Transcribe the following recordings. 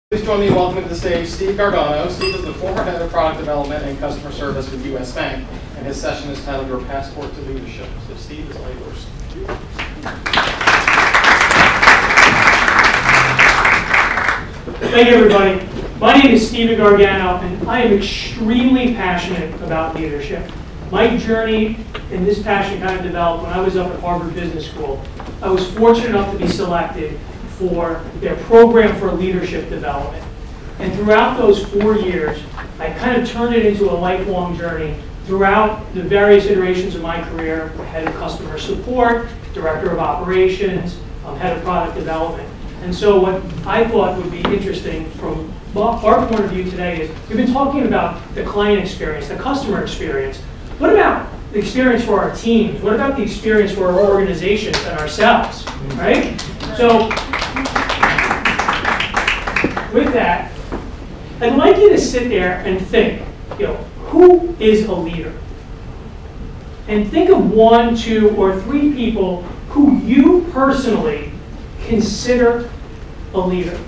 Please join me in welcoming to the stage Steve Gargano. Steve is the former head of product development and customer service with U.S. Bank, and his session is titled Your Passport to Leadership. So Steve, it's all yours. Thank you, everybody. My name is Steve Gargano, and I am extremely passionate about leadership. My journey and this passion kind of developed when I was up at Harvard Business School. I was fortunate enough to be selected for their program for leadership development. And throughout those 4 years, I kind of turned it into a lifelong journey throughout the various iterations of my career: head of customer support, director of operations, head of product development. And so what I thought would be interesting from our point of view today is we've been talking about the client experience, the customer experience. What about the experience for our teams? What about the experience for our organizations and ourselves, right? So with that, I'd like you to sit there and think, who is a leader? And think of 1, 2, or 3 people who you personally consider a leader.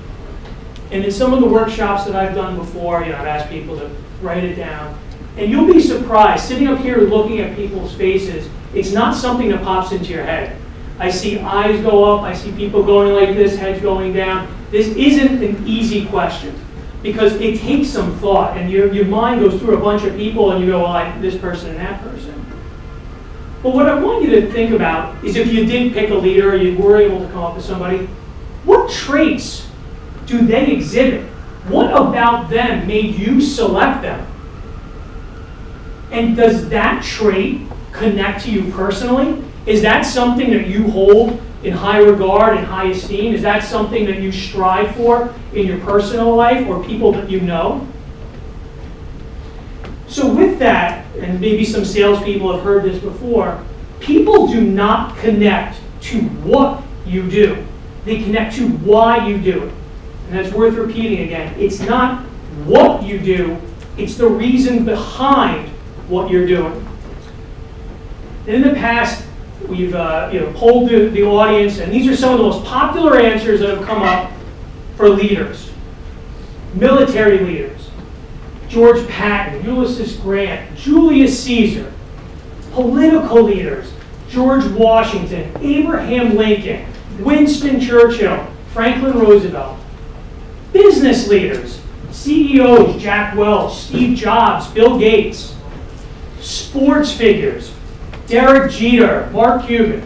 And in some of the workshops that I've done before, I've asked people to write it down. And you'll be surprised, sitting up here looking at people's faces, it's not something that pops into your head. I see eyes go up, I see people going like this, heads going down. This isn't an easy question because it takes some thought, and your mind goes through a bunch of people and you go, well, this person and that person. But what I want you to think about is, if you did pick a leader, you were able to come up with somebody, what traits do they exhibit? What about them made you select them? And does that trait connect to you personally? Is that something that you hold in high regard and high esteem? Is that something that you strive for in your personal life or people that you know? So with that, and maybe some salespeople have heard this before, people do not connect to what you do. They connect to why you do it. And that's worth repeating again. It's not what you do, it's the reason behind what you're doing. And in the past, we've polled the audience, and these are some of the most popular answers that have come up for leaders. Military leaders: George Patton, Ulysses Grant, Julius Caesar. Political leaders: George Washington, Abraham Lincoln, Winston Churchill, Franklin Roosevelt. Business leaders: CEOs: Jack Welch, Steve Jobs, Bill Gates. Sports figures: Derek Jeter, Mark Cuban.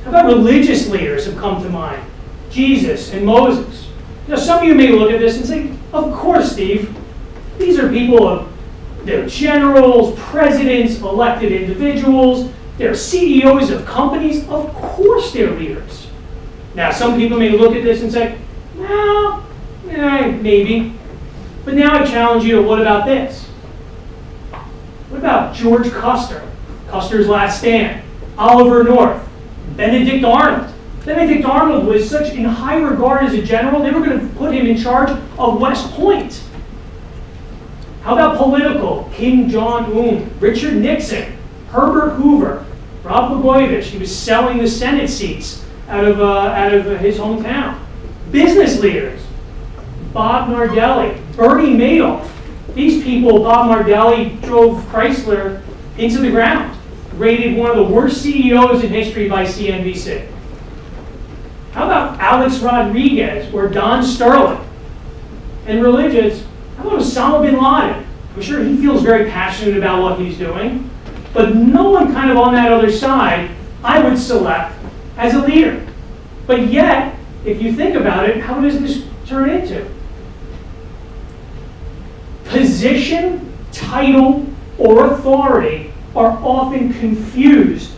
How about religious leaders have come to mind? Jesus and Moses. Some of you may look at this and say, of course, Steve, these are people they're generals, presidents, elected individuals, they're CEOs of companies, of course they're leaders. Now, some people may look at this and say, well, maybe. But now I challenge you to, what about this? What about George Custer, Custer's Last Stand, Oliver North, Benedict Arnold? Benedict Arnold was such in high regard as a general, they were going to put him in charge of West Point. How about political? Kim Jong-un, Richard Nixon, Herbert Hoover, Rod Blagojevich. He was selling the Senate seats out of his hometown. Business leaders: Bob Nardelli, Bernie Madoff. These people, Bob Nardelli drove Chrysler into the ground, rated one of the worst CEOs in history by CNBC. How about Alex Rodriguez or Don Sterling? And religious: how about Osama bin Laden? I'm sure he feels very passionate about what he's doing, but no one kind of on that other side I would select as a leader. But yet, if you think about it, how does this turn into? Position, title, or authority are often confused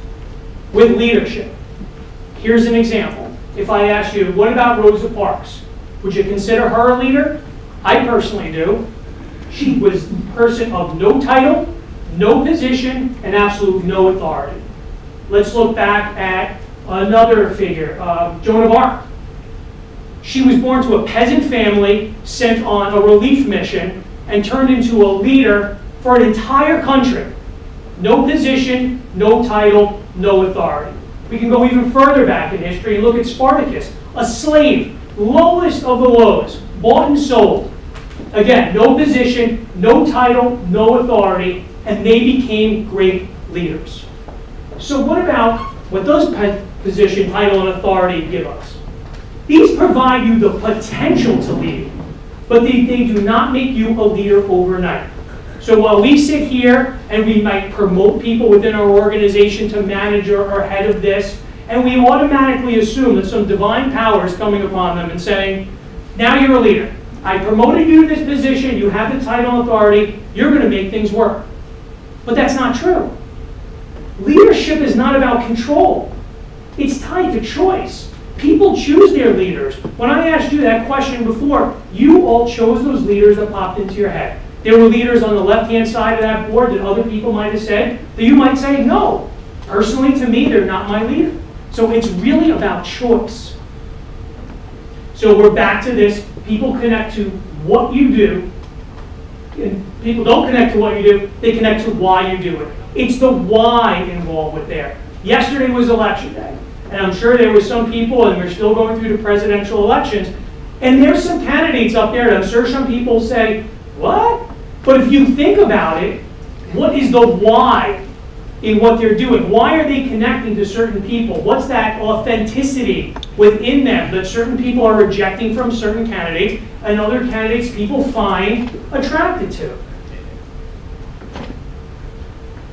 with leadership. Here's an example. If I ask you, what about Rosa Parks? Would you consider her a leader? I personally do. She was a person of no title, no position, and absolutely no authority. Let's look back at another figure, Joan of Arc. She was born to a peasant family, sent on a relief mission, and turned into a leader for an entire country. No position, no title, no authority. We can go even further back in history and look at Spartacus, a slave, lowest of the lows, bought and sold. Again, no position, no title, no authority, and they became great leaders. So what does position, title, and authority give us? These provide you the potential to lead, but they do not make you a leader overnight. So while we sit here and we might promote people within our organization to manager or head of this, and we automatically assume that some divine power is coming upon them and saying, now you're a leader. I promoted you to this position, you have the title and authority, you're going to make things work. But that's not true. Leadership is not about control. It's tied to choice. People choose their leaders. When I asked you that question before, you all chose those leaders that popped into your head. There were leaders on the left-hand side of that board that other people might have said, that you might say, no, personally to me, they're not my leader. So it's really about choice. So we're back to this. People connect to what you do. And people don't connect to what you do, they connect to why you do it. It's the why involved with there. Yesterday was election day. And I'm sure there were some people, and we're still going through the presidential elections, and there's some candidates up there that I'm sure some people say, what? But if you think about it, what is the why in what they're doing? Why are they connecting to certain people? What's that authenticity within them that certain people are rejecting from certain candidates and other candidates people find attracted to?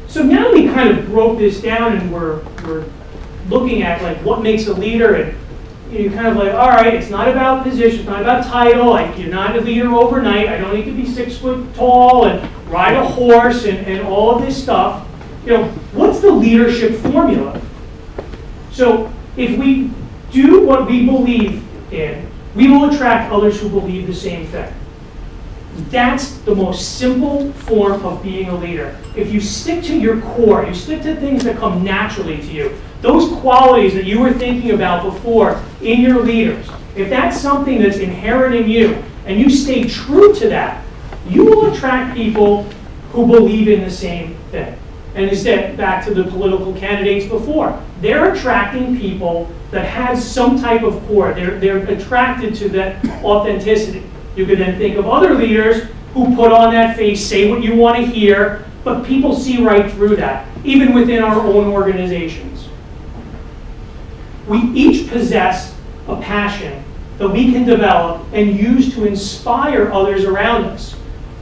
So now we kind of broke this down and we're looking at like what makes a leader, and you're kind of like, all right, it's not about position, it's not about title, like you're not a leader overnight, I don't need to be 6 foot tall and ride a horse and all of this stuff. You know, what's the leadership formula? So if we do what we believe in, we will attract others who believe the same thing. That's the most simple form of being a leader. If you stick to your core, you stick to things that come naturally to you, those qualities that you were thinking about before in your leaders, if that's something that's inherent in you, and you stay true to that, you will attract people who believe in the same thing. And instead, back to the political candidates before, they're attracting people that have some type of core. They're attracted to that authenticity. You could then think of other leaders who put on that face, say what you want to hear, but people see right through that, even within our own organizations. We each possess a passion that we can develop and use to inspire others around us.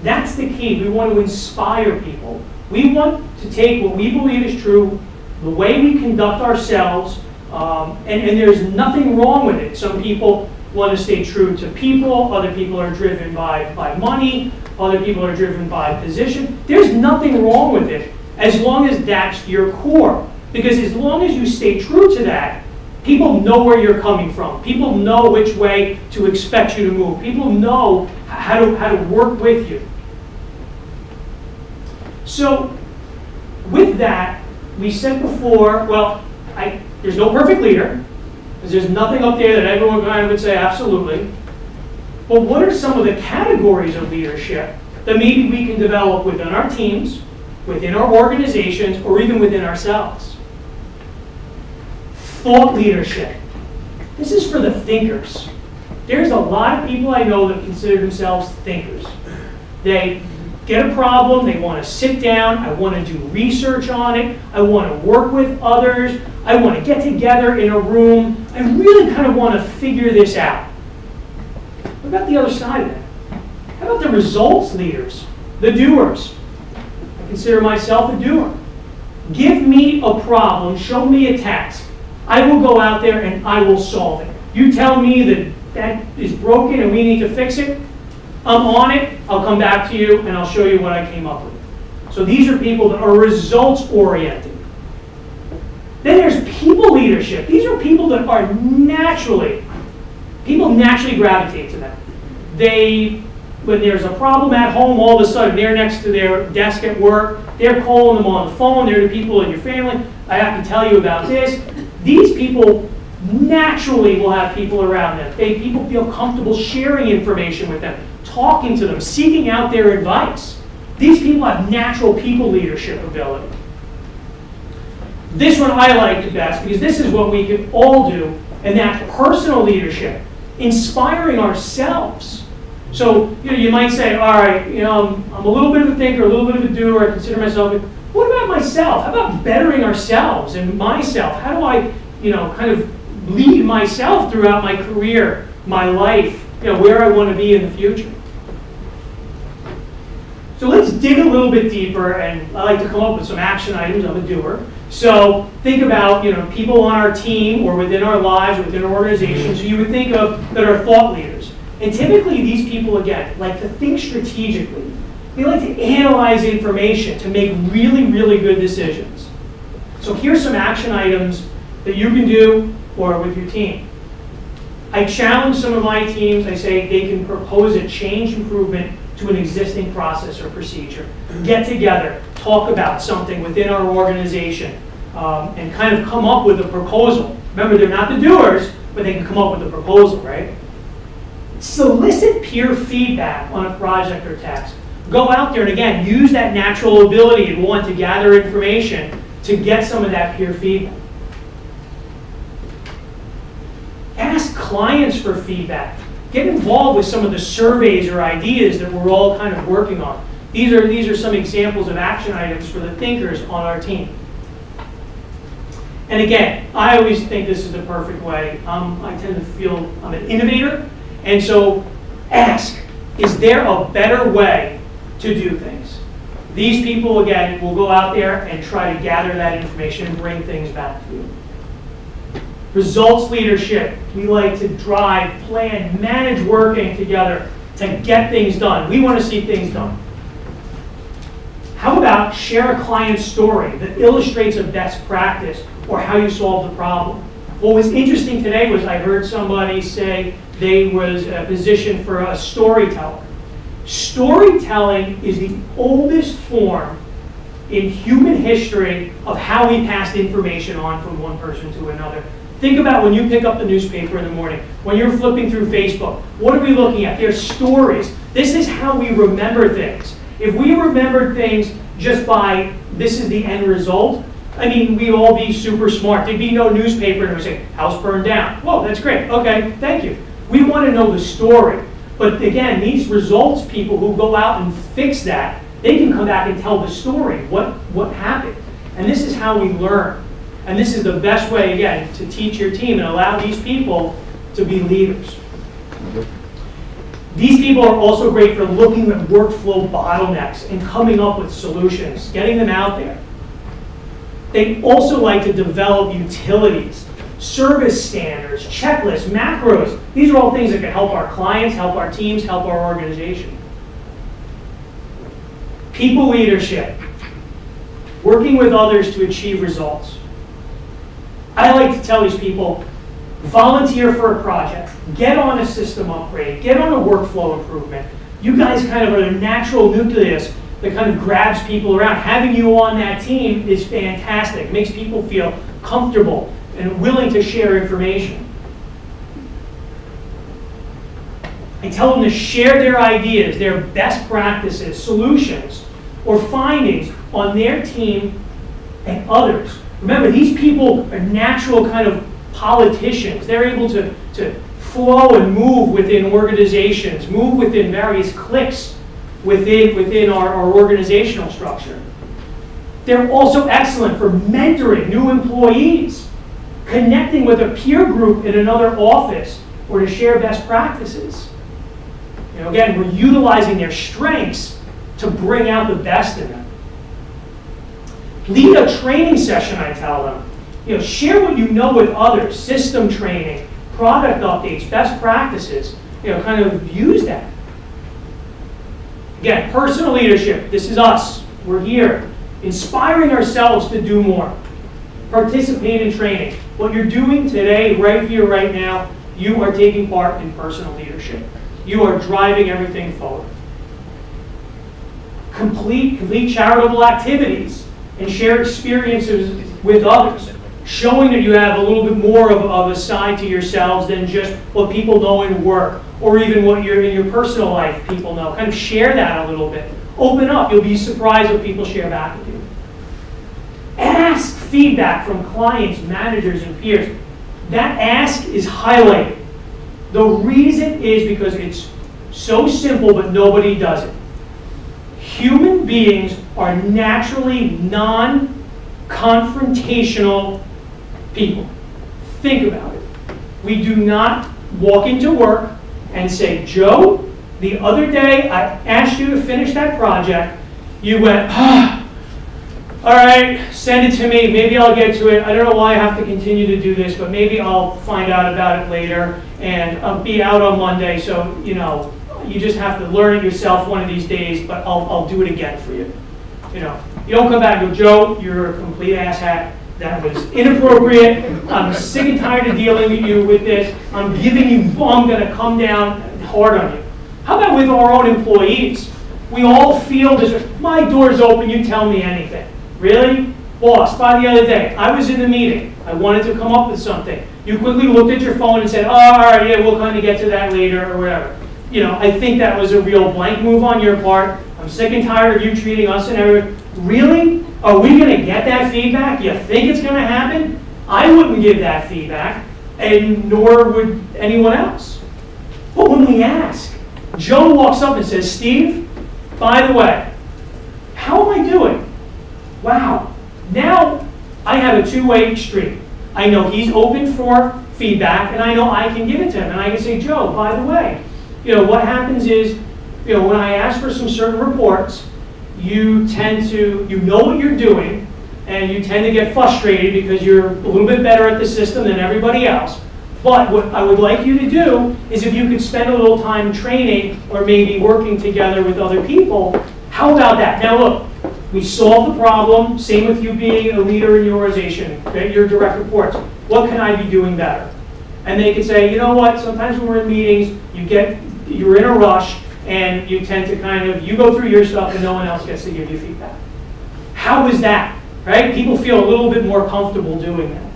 That's the key. We want to inspire people. We want to take what we believe is true, the way we conduct ourselves, and there's nothing wrong with it. Some people want to stay true to people, other people are driven by money, other people are driven by position. There's nothing wrong with it as long as that's your core. Because as long as you stay true to that, people know where you're coming from. People know which way to expect you to move. People know how to work with you. So with that, we said before, well, there's no perfect leader, because there's nothing up there that everyone kind of would say absolutely. But what are some of the categories of leadership that maybe we can develop within our teams, within our organizations, or even within ourselves? Thought leadership. This is for the thinkers. There's a lot of people I know that consider themselves thinkers. They get a problem, they want to sit down, I want to do research on it, I want to work with others, I want to get together in a room, I really kind of want to figure this out. What about the other side of that? How about the results leaders, the doers? I consider myself a doer. Give me a problem, show me a task. I will go out there and I will solve it. You tell me that is broken and we need to fix it, I'm on it, I'll come back to you, and I'll show you what I came up with. So these are people that are results-oriented. Then there's people leadership. These are people that are people naturally gravitate to them. When there's a problem at home, all of a sudden they're next to their desk at work, they're calling them on the phone, they're the people in your family, I have to tell you about this. These people naturally will have people around them. People feel comfortable sharing information with them, talking to them, seeking out their advice. These people have natural people leadership ability. This one I like the best because this is what we can all do, and that's personal leadership. Inspiring ourselves. So you might say, all right, I'm a little bit of a thinker, a little bit of a doer. I consider myself. What about myself? How about bettering ourselves and myself? How do I, kind of lead myself throughout my career, my life, where I want to be in the future? So let's dig a little bit deeper, and I like to come up with some action items. I'm a doer. So think about people on our team or within our lives, or within our organization. So you would think of that are thought leaders. And typically these people, again, like to think strategically. They like to analyze information to make really, really good decisions. So here's some action items that you can do or with your team. I challenge some of my teams. I say they can propose a change improvement to an existing process or procedure. Get together, talk about something within our organization, and kind of come up with a proposal. Remember, they're not the doers, but they can come up with a proposal, right? Solicit peer feedback on a project or task. Go out there and, again, use that natural ability and want to gather information to get some of that peer feedback. Ask clients for feedback. Get involved with some of the surveys or ideas that we're all kind of working on. These are some examples of action items for the thinkers on our team. And again, I always think this is the perfect way. I tend to feel I'm an innovator. And so ask, is there a better way to do things? These people, again, will go out there and try to gather that information and bring things back to you. Results leadership. We like to drive, plan, manage working together to get things done. We want to see things done. How about share a client story that illustrates a best practice or how you solve the problem? What was interesting today was I heard somebody say they was a position for a storyteller. Storytelling is the oldest form in human history of how we passed information on from one person to another. Think about when you pick up the newspaper in the morning, when you're flipping through Facebook. What are we looking at? There's stories. This is how we remember things. If we remembered things just by this is the end result, I mean, we'd all be super smart. There'd be no newspaper and we'd say, house burned down. Whoa, that's great. Okay, thank you. We want to know the story. But again, these results people who go out and fix that, they can come back and tell the story, what happened. And this is how we learn. And this is the best way, again, to teach your team and allow these people to be leaders. These people are also great for looking at workflow bottlenecks and coming up with solutions, getting them out there. They also like to develop utilities, service standards, checklists, macros. These are all things that can help our clients, help our teams, help our organization. People leadership, working with others to achieve results. I like to tell these people, volunteer for a project, get on a system upgrade, get on a workflow improvement. You guys kind of are the natural nucleus that kind of grabs people around. Having you on that team is fantastic. It makes people feel comfortable and willing to share information. I tell them to share their ideas, their best practices, solutions, or findings on their team and others. Remember, these people are natural kind of politicians. They're able to flow and move within organizations, move within various cliques within our organizational structure. They're also excellent for mentoring new employees, connecting with a peer group in another office, or to share best practices. Again, we're utilizing their strengths to bring out the best in them. Lead a training session, I tell them. Share what you know with others, system training, product updates, best practices. Kind of use that. Again, personal leadership. This is us. We're here. Inspiring ourselves to do more. Participate in training. What you're doing today, right here, right now, you are taking part in personal leadership. You are driving everything forward. Complete charitable activities and share experiences with others, showing that you have a little bit more of a side to yourselves than just what people know in work, or even what you're in your personal life people know. Kind of share that a little bit. Open up. You'll be surprised what people share back with you. Ask feedback from clients, managers, and peers. That ask is highlighted. The reason is because it's So simple, but nobody does it. Human beings are naturally non-confrontational people. Think about it. We do not walk into work and say, Joe, the other day I asked you to finish that project. You went, all right, send it to me. Maybe I'll get to it. I don't know why I have to continue to do this, but maybe I'll find out about it later, and I'll be out on Monday. So, you know, you just have to learn it yourself one of these days, but I'll do it again for you. You know, you don't come back and go, Joe, you're a complete asshat. That was inappropriate. I'm sick and tired of dealing with you with this. I'm going to come down hard on you. How about with our own employees? We all feel this, my door's open, you tell me anything. Really? Boss, by the other day, I was in the meeting. I wanted to come up with something. You quickly looked at your phone and said, oh, all right, yeah, we'll kind of get to that later or whatever. You know, I think that was a real blank move on your part. I'm sick and tired of you treating us and everyone. Really? Are we going to get that feedback? You think it's going to happen? I wouldn't give that feedback, and nor would anyone else. But when we ask, Joe walks up and says, Steve, by the way, how am I doing? Wow. Now I have a two-way street. I know he's open for feedback, and I know I can give it to him. And I can say, Joe, by the way, you know, what happens is, you know, when I ask for some certain reports, you tend to, you know what you're doing, and you tend to get frustrated because you're a little bit better at the system than everybody else. But what I would like you to do is if you could spend a little time training or maybe working together with other people, how about that? Now look, we solved the problem, same with you being a leader in your organization, your direct reports. What can I be doing better? And they could say, you know what, sometimes when we're in meetings, you're in a rush, and you tend to kind of, you go through your stuff and no one else gets to give you feedback. How is that, right? People feel a little bit more comfortable doing that.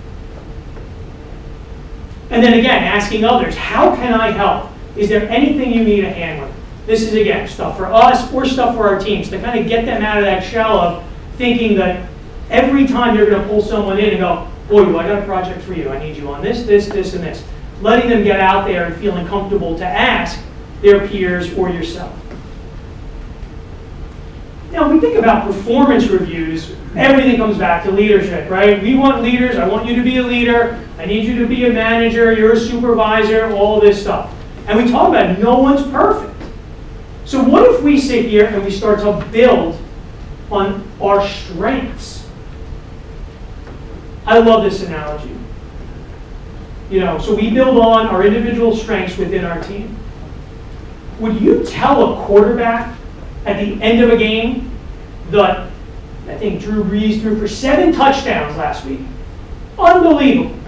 And then again, asking others, how can I help? Is there anything you need a hand with? This is, again, stuff for us or stuff for our teams to kind of get them out of that shell of thinking that every time you're going to pull someone in and go, boy, I got a project for you. I need you on this, this, this, and this. Letting them get out there and feeling comfortable to ask their peers or yourself. Now, when we think about performance reviews, everything comes back to leadership, right? We want leaders. I want you to be a leader. I need you to be a manager. You're a supervisor, all this stuff. And we talk about no one's perfect. So what if we sit here and we start to build on our strengths? I love this analogy. You know, so we build on our individual strengths within our team. Would you tell a quarterback at the end of a game that, I think Drew Brees threw for 7 touchdowns last week? Unbelievable.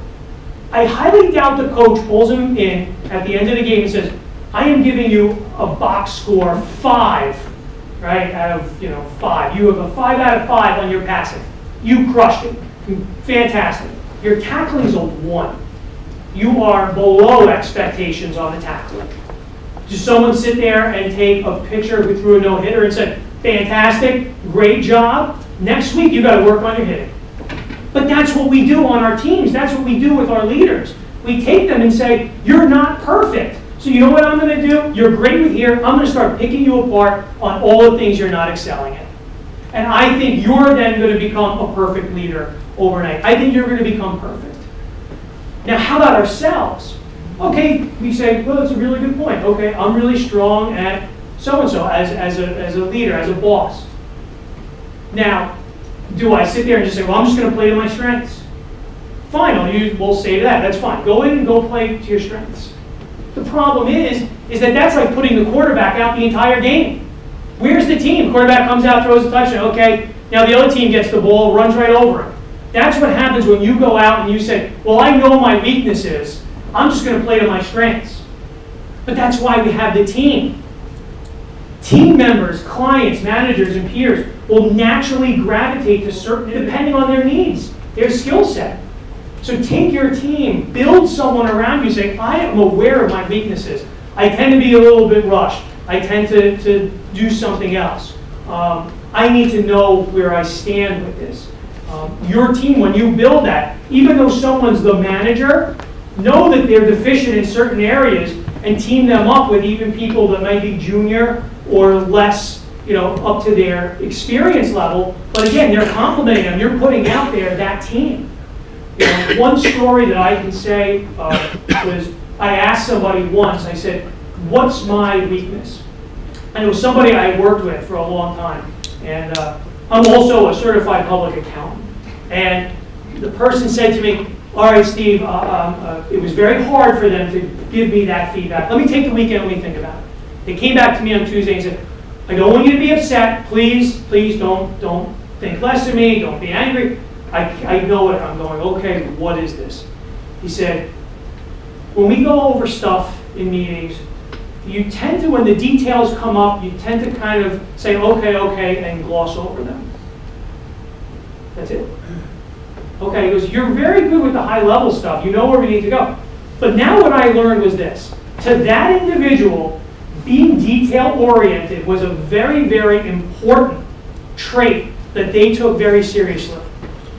I highly doubt the coach pulls him in at the end of the game and says, I am giving you a box score 5, right, out of 5. You have a 5 out of 5 on your passing. You crushed it. Fantastic. Your tackling is a 1. You are below expectations on the tackling. Does someone sit there and take a pitcher who threw a no-hitter and said, fantastic, great job, next week you got to work on your hitting? But that's what we do on our teams. That's what we do with our leaders. We take them and say, you're not perfect. So you know what I'm going to do? You're great with here. I'm going to start picking you apart on all the things you're not excelling at. And I think you're then going to become a perfect leader overnight. I think you're going to become perfect. Now, how about ourselves? Okay, we say, well, that's a really good point. Okay, I'm really strong at so-and-so as a leader, as a boss. Now, do I sit there and just say, well, I'm just going to play to my strengths? Fine, we'll say to that. That's fine. Go in and go play to your strengths. The problem is that that's like putting the quarterback out the entire game. Where's the team? Quarterback comes out, throws a touchdown. Okay, now the other team gets the ball, runs right over him. That's what happens when you go out and you say, well, I know my weaknesses. I'm just going to play to my strengths. But that's why we have the team. Team members, clients, managers, and peers will naturally gravitate to certain, depending on their needs, their skill set. So take your team, build someone around you, say, I am aware of my weaknesses. I tend to be a little bit rushed. I tend to do something else. I need to know where I stand with this. Your team, when you build that, even though someone's the manager, know that they're deficient in certain areas and team them up with even people that might be junior or less, up to their experience level. But again, they're complimenting them. You're putting out there that team. One story that I can say was I asked somebody once, I said, what's my weakness? And it was somebody I worked with for a long time. And I'm also a certified public accountant. And the person said to me, all right, Steve, it was very hard for them to give me that feedback. Let me take the weekend, let me think about it. They came back to me on Tuesday and said, I don't want you to be upset. Please don't think less of me. Don't be angry. I know it. I'm going, okay, what is this? He said, when we go over stuff in meetings, you tend to, when the details come up, you tend to kind of say, okay, and gloss over them. That's it. Okay, he goes, you're very good with the high level stuff. You know where we need to go. But now what I learned was this. To that individual, being detail-oriented was a very, very important trait that they took very seriously.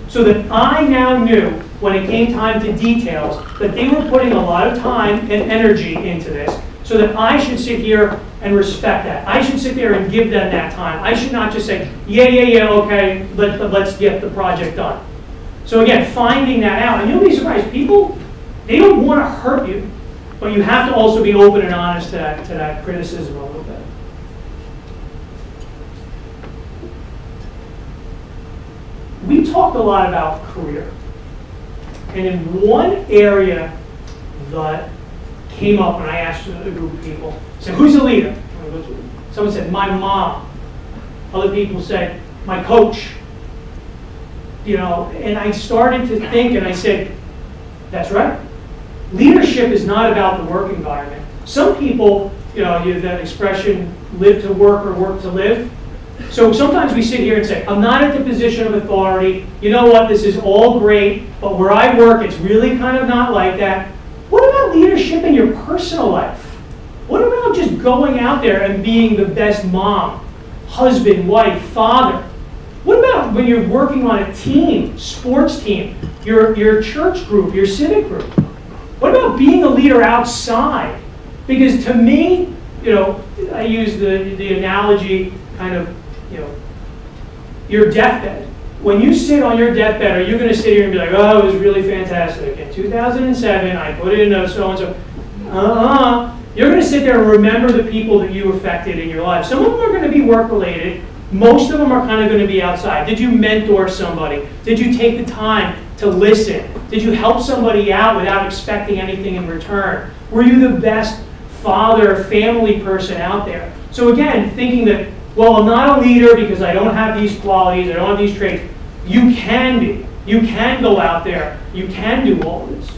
So that I now knew, when it came time to details, that they were putting a lot of time and energy into this, so that I should sit here and respect that. I should sit there and give them that time. I should not just say, yeah, okay, let's get the project done. So again, finding that out, and you'll be surprised, people, they don't want to hurt you, but you have to also be open and honest to that criticism a little bit. We talked a lot about career. And in one area that came up when I asked a group of people, I said, who's the leader? Someone said, my mom. Other people said, my coach. And I started to think, and I said, that's right. Leadership is not about the work environment. Some people, you have that expression, live to work or work to live. So sometimes we sit here and say, I'm not at the position of authority. You know what, this is all great, but where I work, it's really kind of not like that. What about leadership in your personal life? What about just going out there and being the best mom, husband, wife, father? What about when you're working on a team, sports team, your church group, your civic group? What about being a leader outside? Because to me, I use the analogy kind of, your deathbed. When you sit on your deathbed, are you going to sit here and be like, oh, it was really fantastic. In 2007, I put it in so-and-so. You're going to sit there and remember the people that you affected in your life. Some of them are going to be work-related. Most of them are kind of going to be outside. Did you mentor somebody? Did you take the time to listen? Did you help somebody out without expecting anything in return? Were you the best father, family person out there? So again, thinking that, well, I'm not a leader because I don't have these qualities, I don't have these traits. You can be. You can go out there. You can do all this.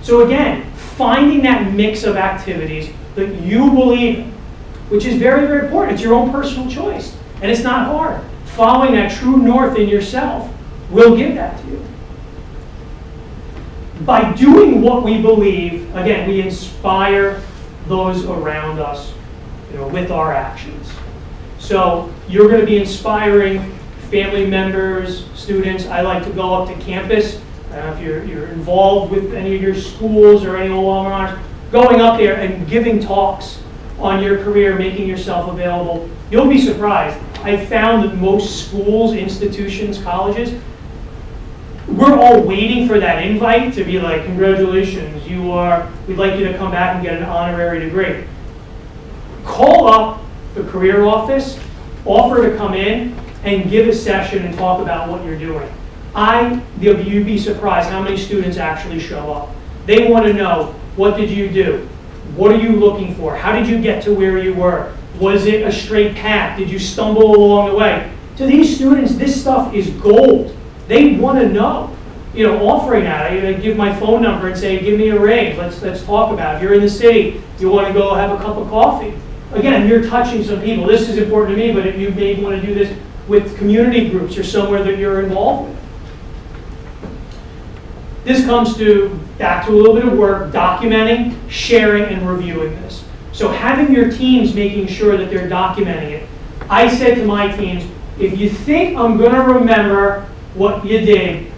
So again, finding that mix of activities that you believe in, which is very, very important. It's your own personal choice. And it's not hard. Following that true north in yourself will give that to you. By doing what we believe, again, we inspire those around us, with our actions. So you're going to be inspiring family members, students. I like to go up to campus. If you're involved with any of your schools or any alumni honors, going up there and giving talks on your career, making yourself available. You'll be surprised. I found that most schools, institutions, colleges, we're all waiting for that invite to be like, congratulations, we'd like you to come back and get an honorary degree. Call up the career office, offer to come in and give a session and talk about what you're doing. You'd be surprised how many students actually show up. They want to know, what did you do? What are you looking for? How did you get to where you were? Was it a straight path? Did you stumble along the way? To these students, this stuff is gold. They want to know. Offering that, I give my phone number and say, give me a ring. Let's talk about it. If you're in the city, you want to go have a cup of coffee. Again, you're touching some people. This is important to me, but you may want to do this with community groups or somewhere that you're involved with. This comes back to a little bit of work, documenting, sharing, and reviewing this. So having your teams making sure that they're documenting it. I said to my teams, if you think I'm going to remember what you did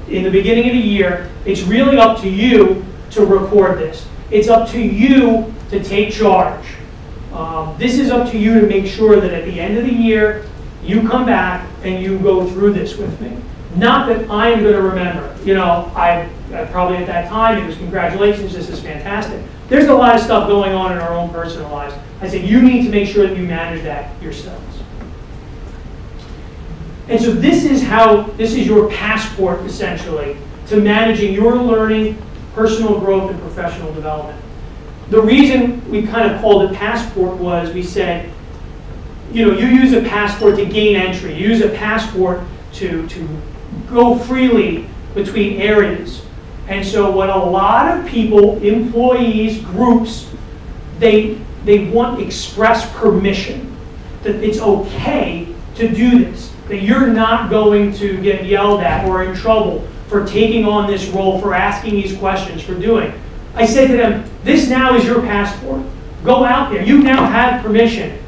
in the beginning of the year, it's really up to you to record this. It's up to you to take charge. This is up to you to make sure that at the end of the year, you come back and you go through this with me. Not that I am going to remember. You know, I probably at that time, it was congratulations, this is fantastic. There's a lot of stuff going on in our own personal lives. I said, you need to make sure that you manage that yourselves. And so this is your passport, essentially, to managing your learning, personal growth, and professional development. The reason we kind of called it passport was we said, you know, you use a passport to gain entry. You use a passport to go freely between areas. And so what a lot of people, employees, groups, they want express permission that it's okay to do this, that you're not going to get yelled at or in trouble for taking on this role, for asking these questions, for doing. I said to them, this now is your passport. Go out there. You now have permission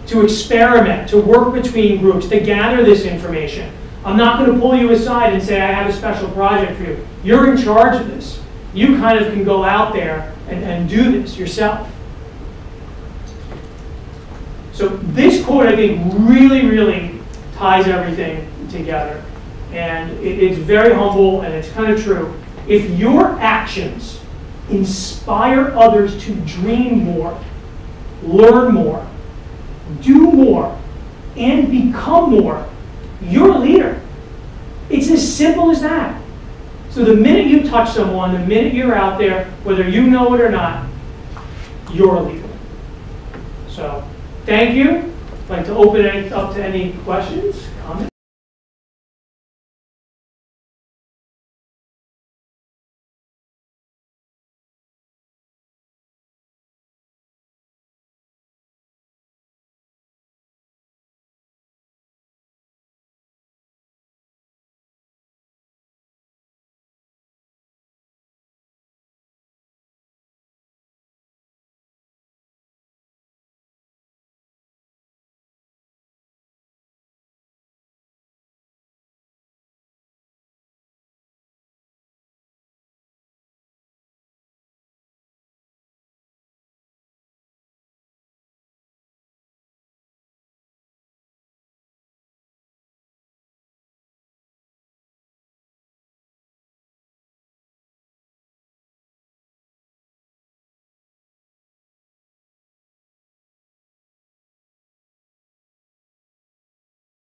to experiment, to work between groups, to gather this information. I'm not going to pull you aside and say, I have a special project for you. You're in charge of this. You kind of can go out there and do this yourself. So this quote, I think, really, really ties everything together. And it's very humble, and it's kind of true. If your actions inspire others to dream more, learn more, do more, and become more, you're a leader. It's as simple as that. So the minute you touch someone, the minute you're out there, whether you know it or not, you're a leader. So thank you. I'd like to open it up to any questions, comments.